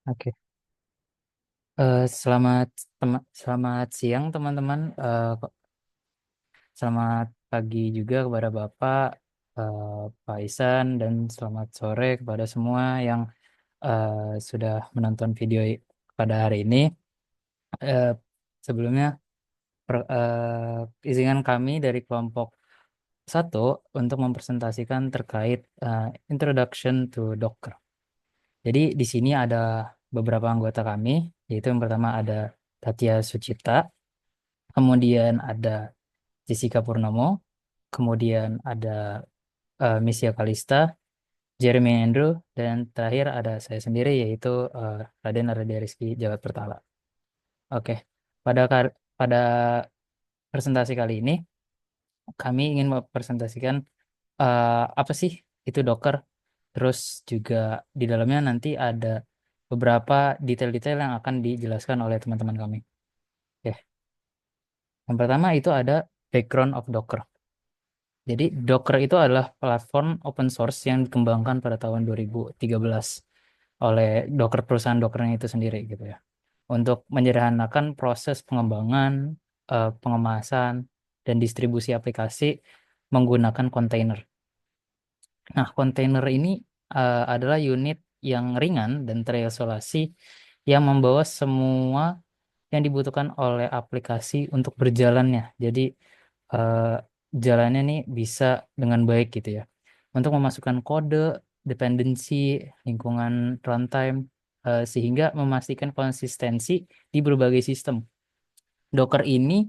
Oke. Selamat selamat siang teman-teman. Selamat pagi juga kepada Bapak, Pak Isan, dan selamat sore kepada semua yang sudah menonton video pada hari ini. Eh, Sebelumnya, izinkan kami dari kelompok satu untuk mempresentasikan terkait Introduction to Docker. Jadi di sini ada beberapa anggota kami, yaitu yang pertama ada Tatia Sucipta, kemudian ada Jessica Purnomo, kemudian ada Misia Kalista, Jeremy Andrew, dan terakhir ada saya sendiri yaitu Raden Ardia Rizky Jawat Pertala. Oke, pada presentasi kali ini kami ingin mempresentasikan apa sih itu Docker, terus juga di dalamnya nanti ada beberapa detail-detail yang akan dijelaskan oleh teman-teman kami. Oke, yang pertama itu ada background of Docker. Jadi Docker itu adalah platform open source yang dikembangkan pada tahun 2013 oleh Docker, perusahaan Dockernya itu sendiri gitu ya. Untuk menyederhanakan proses pengembangan, pengemasan, dan distribusi aplikasi menggunakan kontainer. Nah, kontainer ini adalah unit yang ringan dan terisolasi yang membawa semua yang dibutuhkan oleh aplikasi untuk berjalannya. Jadi eh, jalannya nih bisa dengan baik gitu ya. Untuk memasukkan kode, dependensi, lingkungan runtime, sehingga memastikan konsistensi di berbagai sistem. Docker ini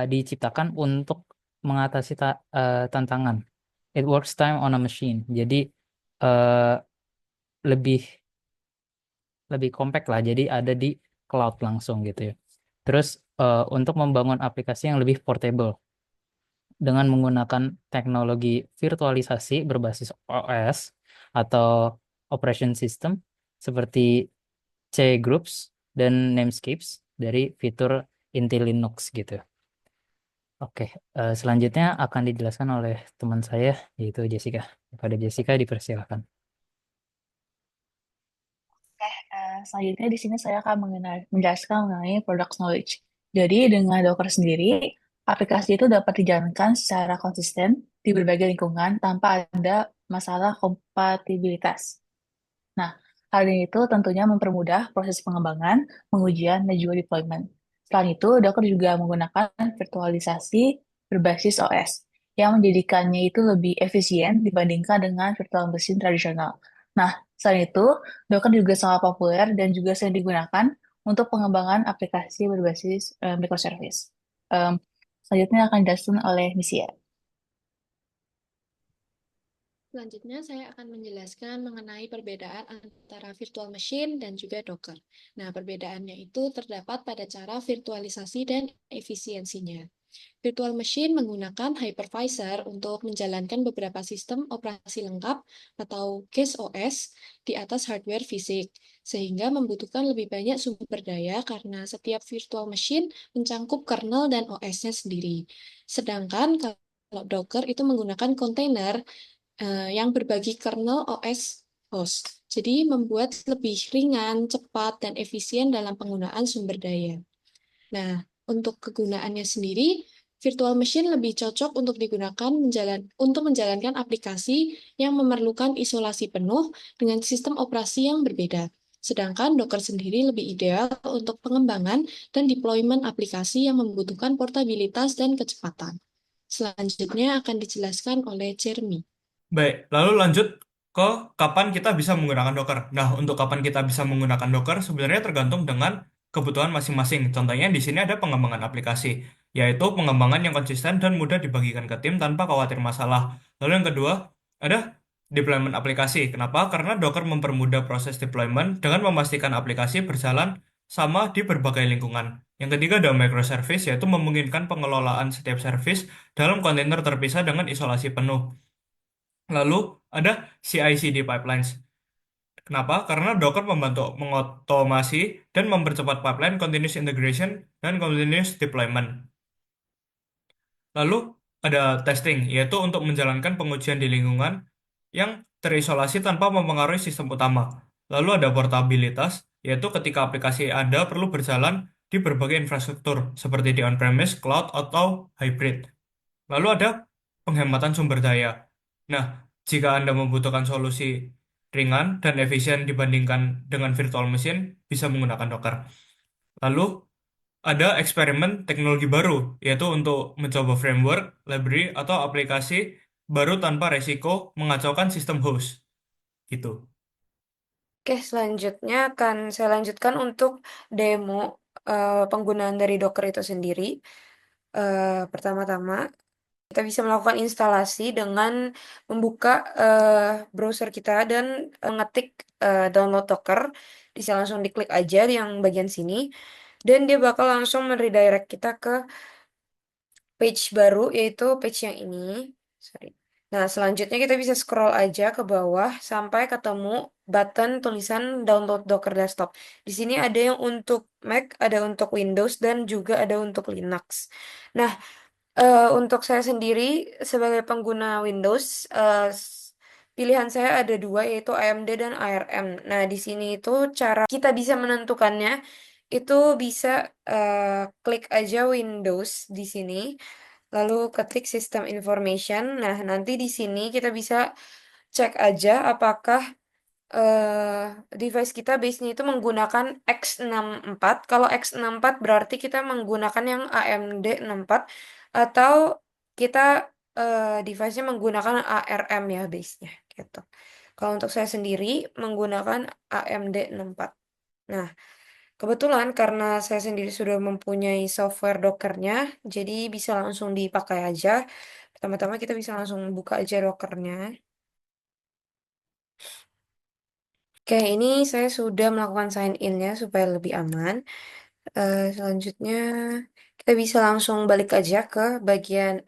diciptakan untuk mengatasi tantangan. It works time on a machine. Jadi eh, lebih lebih compact lah. Jadi ada di cloud langsung gitu ya. Terus untuk membangun aplikasi yang lebih portable dengan menggunakan teknologi virtualisasi berbasis OS atau operation system seperti C groups dan namescapes dari fitur Inti Linux gitu. Oke, selanjutnya akan dijelaskan oleh teman saya yaitu Jessica. Kepada Jessica dipersilakan. Selanjutnya di sini saya akan menjelaskan mengenai product knowledge. Jadi dengan Docker sendiri, aplikasi itu dapat dijalankan secara konsisten di berbagai lingkungan tanpa ada masalah kompatibilitas. Nah, hal ini itu tentunya mempermudah proses pengembangan, pengujian, dan juga deployment. Selain itu, Docker juga menggunakan virtualisasi berbasis OS yang menjadikannya itu lebih efisien dibandingkan dengan virtual machine tradisional. Nah, selain itu, Docker juga sangat populer dan juga sering digunakan untuk pengembangan aplikasi berbasis microservice. Em, Selanjutnya akan dijelaskan oleh Misia. Selanjutnya, saya akan menjelaskan mengenai perbedaan antara virtual machine dan juga Docker. Nah, perbedaannya itu terdapat pada cara virtualisasi dan efisiensinya. Virtual machine menggunakan hypervisor untuk menjalankan beberapa sistem operasi lengkap atau case OS di atas hardware fisik, sehingga membutuhkan lebih banyak sumber daya karena setiap virtual machine mencangkup kernel dan OS-nya sendiri. Sedangkan kalau Docker itu menggunakan kontainer yang berbagi kernel OS host. Jadi membuat lebih ringan, cepat, dan efisien dalam penggunaan sumber daya. Nah, untuk kegunaannya sendiri, virtual machine lebih cocok untuk digunakan untuk menjalankan aplikasi yang memerlukan isolasi penuh dengan sistem operasi yang berbeda. Sedangkan Docker sendiri lebih ideal untuk pengembangan dan deployment aplikasi yang membutuhkan portabilitas dan kecepatan. Selanjutnya akan dijelaskan oleh Jeremy. Baik, lalu lanjut ke kapan kita bisa menggunakan Docker. Nah, untuk kapan kita bisa menggunakan Docker sebenarnya tergantung dengan kebutuhan masing-masing. Contohnya di sini ada pengembangan aplikasi, yaitu pengembangan yang konsisten dan mudah dibagikan ke tim tanpa khawatir masalah. Lalu yang kedua, ada deployment aplikasi. Kenapa? Karena Docker mempermudah proses deployment dengan memastikan aplikasi berjalan sama di berbagai lingkungan. Yang ketiga ada microservice, yaitu memungkinkan pengelolaan setiap service dalam kontainer terpisah dengan isolasi penuh. Lalu ada CI/CD pipelines. Kenapa? Karena Docker membantu mengotomasi dan mempercepat pipeline continuous integration dan continuous deployment. Lalu ada testing, yaitu untuk menjalankan pengujian di lingkungan yang terisolasi tanpa mempengaruhi sistem utama. Lalu ada portabilitas, yaitu ketika aplikasi Anda perlu berjalan di berbagai infrastruktur, seperti di on-premise, cloud, atau hybrid. Lalu ada penghematan sumber daya. Nah, jika Anda membutuhkan solusi ringan dan efisien dibandingkan dengan virtual machine, bisa menggunakan Docker. Lalu ada eksperimen teknologi baru, yaitu untuk mencoba framework, library, atau aplikasi baru tanpa resiko mengacaukan sistem host. Gitu. Oke, selanjutnya akan saya lanjutkan untuk demo penggunaan dari Docker itu sendiri. Pertama-tama, kita bisa melakukan instalasi dengan membuka browser kita dan mengetik download Docker. Bisa langsung diklik aja di yang bagian sini. Dan dia bakal langsung meredirect kita ke page baru, yaitu page yang ini. Sorry. Nah, selanjutnya kita bisa scroll aja ke bawah sampai ketemu button tulisan download Docker Desktop. Di sini ada yang untuk Mac, ada untuk Windows, dan juga ada untuk Linux. Nah, untuk saya sendiri sebagai pengguna Windows, pilihan saya ada dua, yaitu AMD dan ARM. Nah, di sini itu cara kita bisa menentukannya itu bisa klik aja Windows di sini, lalu ketik System Information. Nah, nanti di sini kita bisa cek aja apakah device kita base-nya itu menggunakan x64. Kalau x64 berarti kita menggunakan yang AMD 64 atau kita device-nya menggunakan ARM ya base-nya gitu. Kalau untuk saya sendiri menggunakan AMD 64. Nah, kebetulan karena saya sendiri sudah mempunyai software Docker-nya, jadi bisa langsung dipakai aja. Pertama-tama kita bisa langsung buka aja Docker-nya. Oke, ini saya sudah melakukan sign in-nya supaya lebih aman. Selanjutnya, kita bisa langsung balik aja ke bagian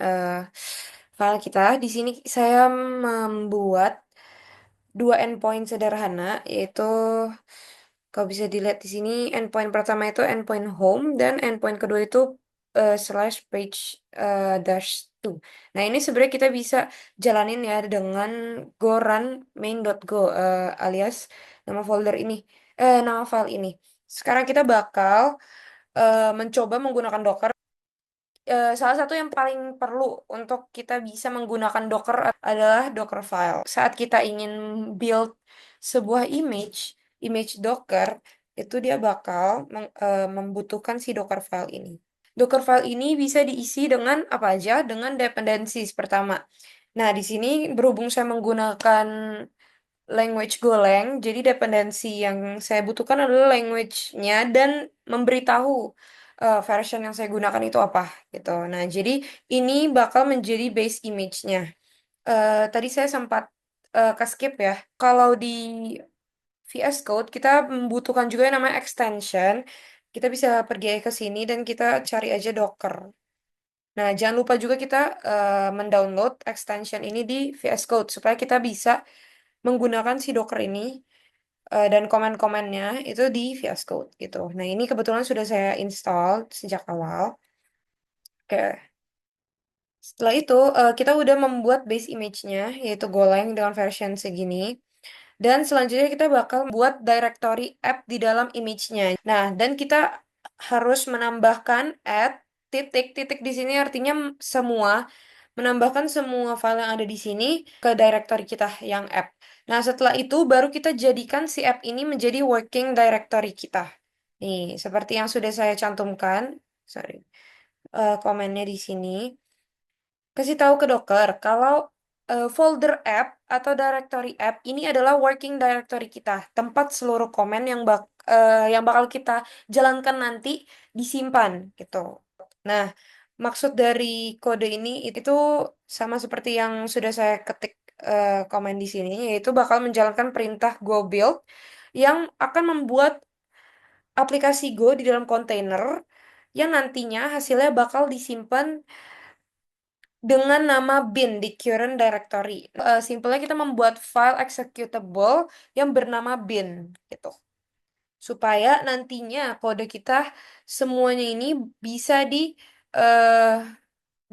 file kita. Di sini saya membuat dua endpoint sederhana, yaitu kalau bisa dilihat di sini, endpoint pertama itu endpoint home, dan endpoint kedua itu slash page dash 2. Nah, ini sebenarnya kita bisa jalanin ya dengan go run main.go alias nama folder ini, nama file ini. Sekarang kita bakal mencoba menggunakan Docker. Salah satu yang paling perlu untuk kita bisa menggunakan Docker adalah Dockerfile. Saat kita ingin build sebuah image Docker, itu dia bakal membutuhkan si Dockerfile ini. Dockerfile ini bisa diisi dengan apa aja? Dengan dependencies pertama. Nah, di sini berhubung saya menggunakan language Golang, jadi dependensi yang saya butuhkan adalah language-nya dan memberitahu version yang saya gunakan itu apa gitu. Nah, jadi ini bakal menjadi base image-nya. Tadi saya sempat ke-skip ya. Kalau di VS Code kita membutuhkan juga yang namanya extension. Kita bisa pergi ke sini dan kita cari aja Docker. Nah, jangan lupa juga kita mendownload extension ini di VS Code supaya kita bisa menggunakan si Docker ini dan komen-komennya itu di VS Code gitu. Nah, ini kebetulan sudah saya install sejak awal. Oke. Setelah itu, kita udah membuat base image-nya, yaitu Golang dengan version segini. Dan selanjutnya kita bakal buat directory app di dalam image-nya. Nah, dan kita harus menambahkan add titik. Titik di sini artinya semua, menambahkan semua file yang ada di sini ke directory kita yang app. Nah, setelah itu baru kita jadikan si app ini menjadi working directory kita. Nih, seperti yang sudah saya cantumkan, sorry, komennya di sini. Kasih tahu ke Docker kalau folder app atau directory app ini adalah working directory kita, tempat seluruh komen yang bakal kita jalankan nanti disimpan gitu. Nah, maksud dari kode ini itu sama seperti yang sudah saya ketik komen di sini, yaitu bakal menjalankan perintah go build yang akan membuat aplikasi Go di dalam kontainer yang nantinya hasilnya bakal disimpan dengan nama bin di current directory. Simpelnya kita membuat file executable yang bernama bin gitu. Supaya nantinya kode kita semuanya ini bisa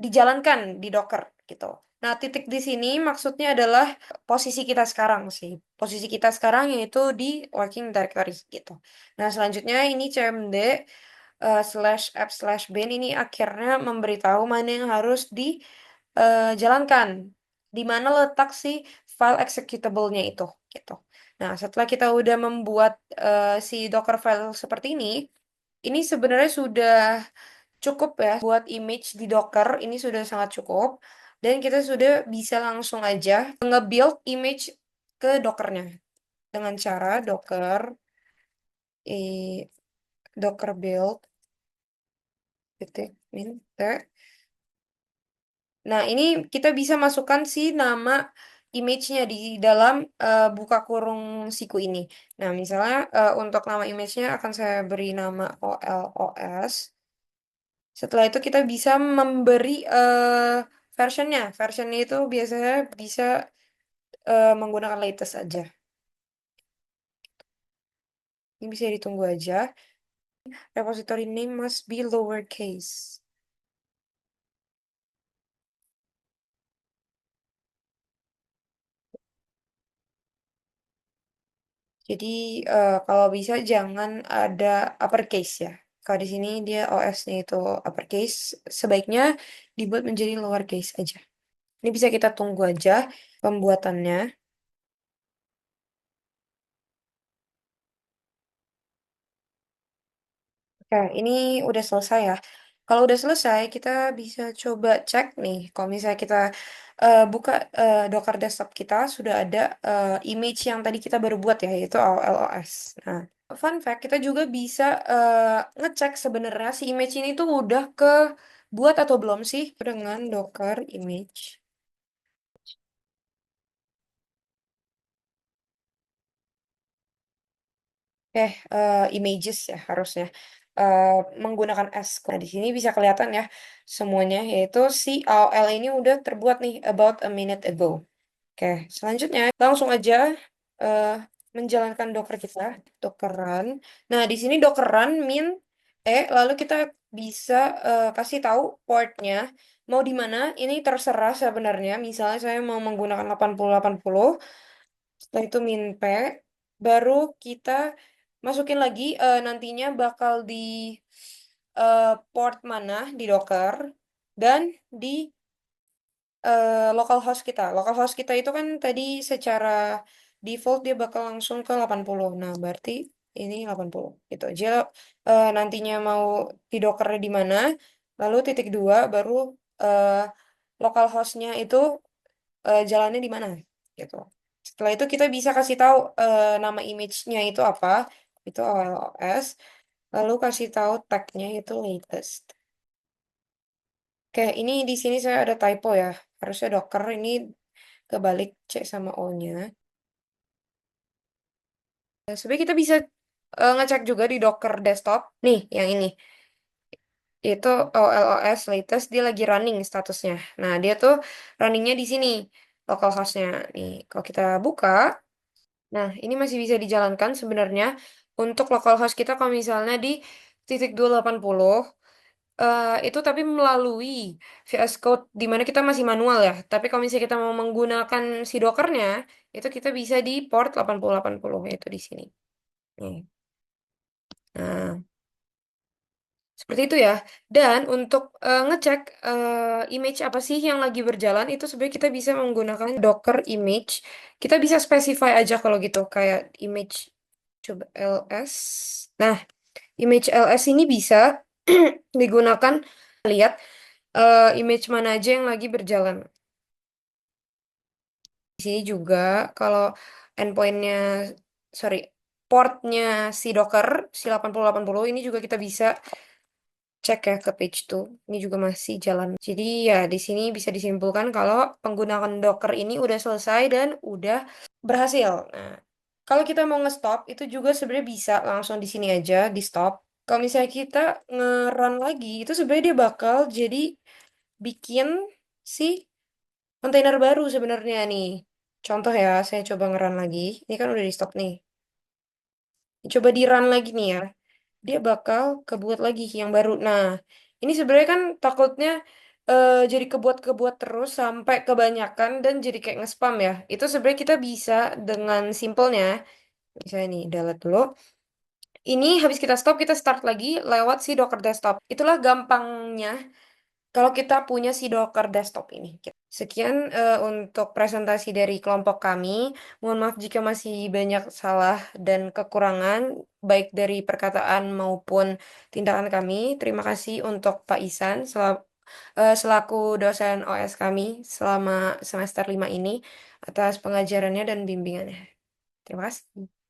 dijalankan di Docker gitu. Nah, titik di sini maksudnya adalah posisi kita sekarang sih. Posisi kita sekarang yaitu di working directory gitu. Nah, selanjutnya ini cmd slash app slash bin ini akhirnya memberitahu mana yang harus dijalankan. Di mana letak si file executable-nya itu gitu. Nah, setelah kita udah membuat si Docker file seperti ini sebenarnya sudah cukup ya buat image di Docker, ini sudah sangat cukup. Dan kita sudah bisa langsung aja nge-build image ke Dockernya dengan cara eh, Docker build titik min t. Nah, ini kita bisa masukkan si nama image-nya di dalam buka kurung siku ini. Nah, misalnya untuk nama image-nya akan saya beri nama OLOS. Setelah itu kita bisa memberi versionnya. Versionnya itu biasanya bisa menggunakan latest aja. Ini bisa ditunggu aja. Repository name must be lowercase. Jadi kalau bisa jangan ada uppercase ya. Kalau di sini dia OS-nya itu uppercase, sebaiknya dibuat menjadi lowercase aja. Ini bisa kita tunggu aja pembuatannya. Oke, ini udah selesai ya. Kalau udah selesai, kita bisa coba cek nih. Kalau misalnya kita buka Docker desktop kita, sudah ada image yang tadi kita baru buat ya, yaitu LOS. Nah, fun fact, kita juga bisa ngecek sebenarnya si image ini tuh udah ke buat atau belum sih dengan Docker image. Images ya harusnya Eh, menggunakan S. Nah, di sini bisa kelihatan ya semuanya, yaitu si AOL ini udah terbuat nih about a minute ago. Oke, selanjutnya langsung aja eh, menjalankan Docker kita, Docker run. Nah, di sini Docker run min lalu kita bisa kasih tahu portnya mau di mana. Ini terserah sebenarnya. Misalnya saya mau menggunakan 8080. Setelah itu min P, baru kita masukin lagi nantinya bakal di port mana di Docker dan di localhost kita. Localhost kita itu kan tadi secara default dia bakal langsung ke 80. Nah, berarti ini 80. Itu aja nantinya mau di Docker di mana, lalu titik dua baru uh, localhostnya itu jalannya di mana gitu. Setelah itu kita bisa kasih tahu nama image-nya itu apa, itu OLOS, lalu kasih tahu tag-nya itu latest. Oke, ini di sini saya ada typo ya. Harusnya Docker ini kebalik C sama O-nya. Sebenarnya kita bisa ngecek juga di Docker desktop. Nih, yang ini. Itu OLOS latest, dia lagi running statusnya. Nah, dia tuh runningnya di sini, localhost-nya. Nih, kalau kita buka, nah, ini masih bisa dijalankan sebenarnya untuk localhost kita kalau misalnya di titik 280 itu tapi melalui VS Code di mana kita masih manual ya. Tapi kalau misalnya kita mau menggunakan si Dockernya, itu kita bisa di port 8080 yaitu di sini. Nih. Nah, seperti itu ya. Dan untuk ngecek image apa sih yang lagi berjalan itu sebenarnya kita bisa menggunakan Docker image. Kita bisa specify aja kalau gitu kayak image coba ls. Nah, image ls ini bisa digunakan lihat image mana aja yang lagi berjalan. Di sini juga kalau endpointnya, sorry, portnya si Docker si 8080 ini juga kita bisa cek ya ke page 2. Ini juga masih jalan. Jadi ya di sini bisa disimpulkan kalau penggunaan Docker ini udah selesai dan udah berhasil. Nah, kalau kita mau nge-stop itu juga sebenarnya bisa langsung di sini aja di stop. Kalau misalnya kita nge-run lagi itu sebenarnya dia bakal jadi bikin si kontainer baru sebenarnya nih. Contoh ya, saya coba nge-run lagi. Ini kan udah di stop nih. Coba di run lagi nih ya. Dia bakal kebuat lagi yang baru. Nah, ini sebenarnya kan takutnya jadi kebuat-kebuat terus sampai kebanyakan dan jadi kayak nge-spam ya. Itu sebenarnya kita bisa dengan simpelnya. Misalnya nih, delete dulu. Ini habis kita stop, kita start lagi lewat si Docker Desktop. Itulah gampangnya kalau kita punya si Docker Desktop ini. Sekian untuk presentasi dari kelompok kami. Mohon maaf jika masih banyak salah dan kekurangan, baik dari perkataan maupun tindakan kami. Terima kasih untuk Pak Isan selaku dosen OS kami selama semester 5 ini atas pengajarannya dan bimbingannya. Terima kasih.